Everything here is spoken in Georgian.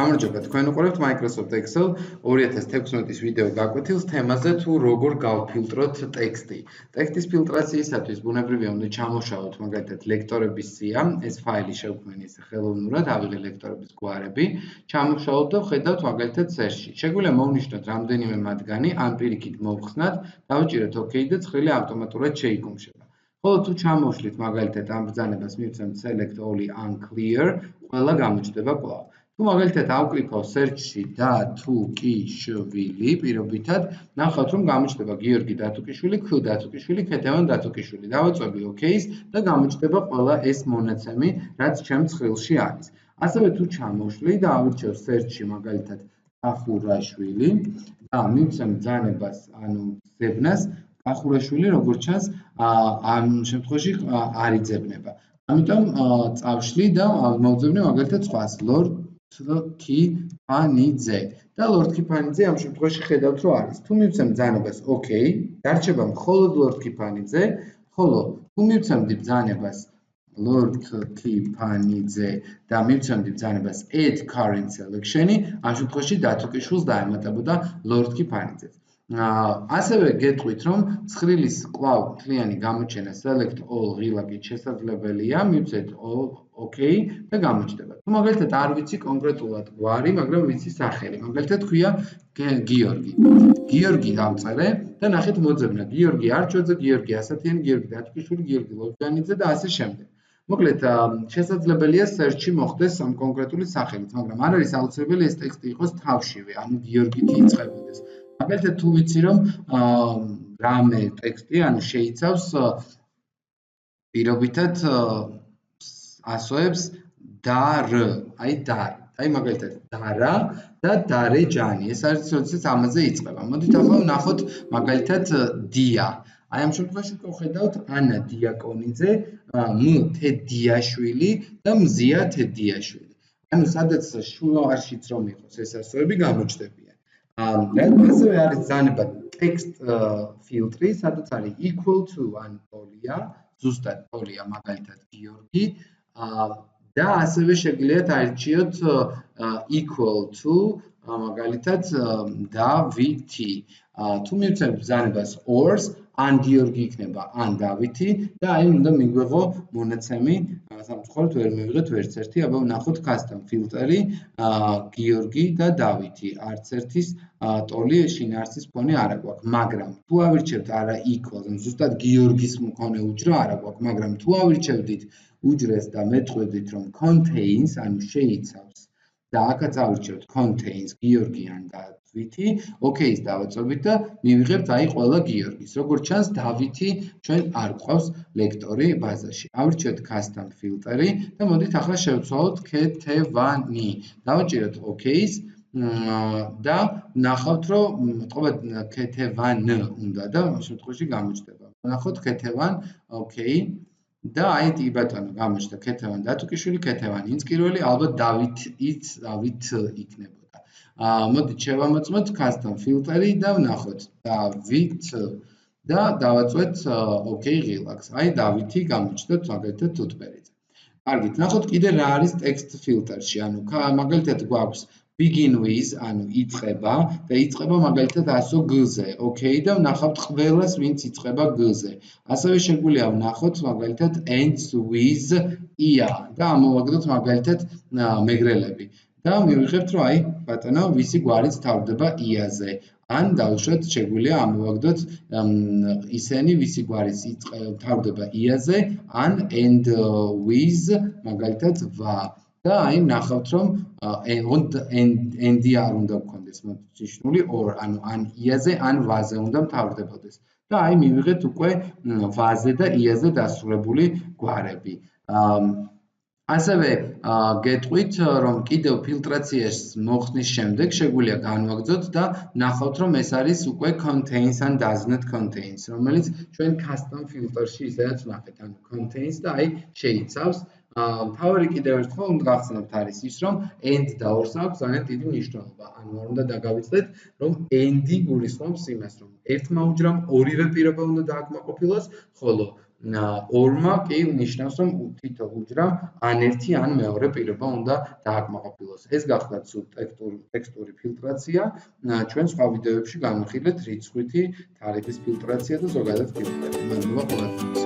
გამარჯობა, თქვენ უყურებთ Microsoft Excel 2016-ის ვიდეო გაკვეთილს თემაზე თუ როგორ გავფილტროთ ტექსტი. ტექსტის ფილტრაციისათვის ბუნებრივია უნდა ჩამოვშალოთ მაგალითად ლექტორების სია, ეს ფაილი შევქმნით ხელოვნურად, ავიღე ლექტორების გვარები, ჩამოვშალოთ და ვხედავთ მაგალითად search-ში. შეგვიძლია მოვნიშნოთ რამდენიმე მათგანი, ან პირიქით მოვხსნათ, დავჭიროთ OK და ცხრილი ავტომატურად შეიგუმშება. ხოლო თუ ჩამოვშლით მაგალითად ამ ბრძანებას მივცემთ select all unclear, ყველა გამოჩნდება კვლავ. თუ მაგალითად ავკრიფავ search-ში და თუ კი შვილი, პირობითად ნახავთ რომ გამოჩნდება გიორგი დათუკიშვილი, ქ დათუკიშვილი, ქეთევან დათუკიშვილი. დავაწვევი OK-ს და გამოჩნდება ყველა ეს მონაცემი, რაც ჩემ ცხრილში არის. ასევე თუ ჩამოვშლი და ავირჩევ search-ში მაგალითად ახურაშვილი და მივცემ ბრძანებას, ანუ ზებნას ახურაშვილი როგორც ჩანს ამ შემთხვევაში არ იძებნება. ამიტომ წავშლი და მოვძებნე მაგალითად სხვას ლორდ ქიფანიძე და ლორდ ქიფანიძე ამ შემთხვევაში ხედავთ რომ არის. თუ მივცემ ბრძანებას OK, დარჩება მხოლოდ ლორდ ქიფანიძე, ხოლო თუ მივცემდი ბრძანებას ლორდ ქიფანიძე და მივცემდი ბრძანებას add current selection-ი, ამ შემთხვევაში დათუკიშვილს დაემატებოდა ლორდ ქიფანიძეს. ასევე გეტყვით რომ ცხრილის კვლავ მთლიანი გამოჩენა select all ღილაკით შესაძლებელია, მივცეთ OK და გამოჩნდება. თუ მაგალითად არ ვიცი კონკრეტულად გვარი, მაგრამ ვიცი სახელი. მაგალითად ქვია გიორგი. გიორგი დავწერე და ნახეთ მოძებნა გიორგი არჩოძე, გიორგი ასათიანი, გიორგი დათუკიშვილი, გიორგი ლობჟანიძე და ასე შემდეგ. მოკლედ შესაძლებელია search-ში მოხდეს ამ კონკრეტული სახელით, მაგრამ არ არის აუცილებელი ეს ტექსტი იყოს თავშივე, ანუ გიორგით იწყებოდეს. მაგალითად თუ ვიცი რომ რამე ტექსტი, ანუ შეიცავს პირობითად ასოებს დარ, აი დარ. აი მაგალითად დარა და დარეჯანი. ეს არის როდესაც ამაზე იწყება. მოდით ახლა ვნახოთ მაგალითად დია. აი ამ შემთხვევაში ვხედავთ ანა დიაკონიძე, մ თედიაშვილი და მზია თედიაშვილი. ანუ სადაც შუაშიც რომ იყოს ეს ასოები გამოჩნდებიან. ასევე არის ბრძანება text filtri, სადაც არის equal to ან ტოლია, ზუსტად ტოლია მაგალითად გიორგი და ასევე შეგიძლიათ აირჩიოთ equal to მაგალითად დავითი. თუ მივცემთ ბრძანებას ors, ან გიორგი იქნება, ან დავითი და აი უნდა მიგვეღო მონაცემი, სამწუხაროდ ვერ მივიღეთ ვერც ერთი, აბა ვნახოთ custom filter-ი გიორგი და დავითი. არც ერთის ტოლი შინაარსის მქონე არ აქვს, მაგრამ თუ ავირჩევთ არა equal, ზუსტად გიორგის მქონე უჯრა არ აქვს, მაგრამ თუ ავირჩევდით უჯრას და მეტყვით რომ contains, ანუ შეიცავს და აქაც ავირჩევთ contains გიორგი ან დავითი, OK-ს დავაწვევით და მივიღებთ აი ყველა გიორგის. როგორც ჩანს, დავითი ჩვენ არ გვყავს ლექტორი ბაზაში. ავირჩევთ custom filter-ი და მოდით ახლა შევცვალოთ ქეთევანი. დავაჭიროთ OK-ს და ნახავთ რომ მოწყობა ქეთევან უნდა და ამ შემთხვევაში გამოჩნდება. ნახოთ ქეთევან OK და აი კი ბატონო გამოჩნდა ქეთევან დათუკიშვილი, ქეთევან ინწკირველი, ალბათ დავით იქნებოდა. მოდით შევამოწმოთ custom filter-ი და ვნახოთ დავით და დავაწვეთ OK ღილაკს. აი დავითი გამოჩნდა მაგალითად თუთბერიძე. კარგით, ნახოთ კიდე რა არის text filter-ში. ანუ მაგალითად გვაქვს begin with, ანუ იწყება და იწყება მაგალითად ასო g-ზე, OK და ვნახავთ ყველას ვინც იწყება g-ზე. ასევე შეგვიძლია ვნახოთ მაგალითად ends with ia და ამოვაგდოთ მაგალითად მეგრელები. და მივიღებთ რომ აი ბატონო ვისი გვარიც თავდება ia-ზე. ან დავუშვათ შეგვიძლია ამოვაგდოთ ისინი ვისი გვარიც თავდება ia-ზე, ან end with მაგალითად va. და აი ნახავთ რომ end-ი არ უნდა გქონდეს მოწიშნული or ანუ ან ia-ზე ან va-ზე უნდა მთავრდებოდეს. და აი მივიღეთ უკვე va-ზე და ia-ზე დასრულებული გვარები. ასევე გეტყვით რომ კიდევ ფილტრაციას მოხსნის შემდეგ შეგვიძლია განვაგრძოთ და ნახავთ რომ ეს არის უკვე contains ან does not contains, რომელიც ჩვენ custom filter-ში ისედაც ვნახეთ, ანუ contains და აი შეიცავს. მთავარი კიდევ ერთხელ უნდა გახსენებთ არის ის რომ end და ors აქვს ძალიან დიდი მნიშვნელობა. ანუ არ უნდა დაგავიწყდეთ რომ end-ი გულისხმობს იმას რომ ერთმა უჯრამ ორივე პირობა უნდა დააკმაყოფილოს, ხოლო ორმა კი ნიშნავს, რომ თითო უჯრამ ან ერთი ან მეორე პირობა უნდა დააკმაყოფილოს. ეს გახლავთ სულ ტექსტური ფილტრაცია. ჩვენ სხვა ვიდეოებში განვიხილეთ რიცხვითი თარიღის ფილტრაცია და ზოგადად ფილტრაცია. მადლობა ყველაფერთვის.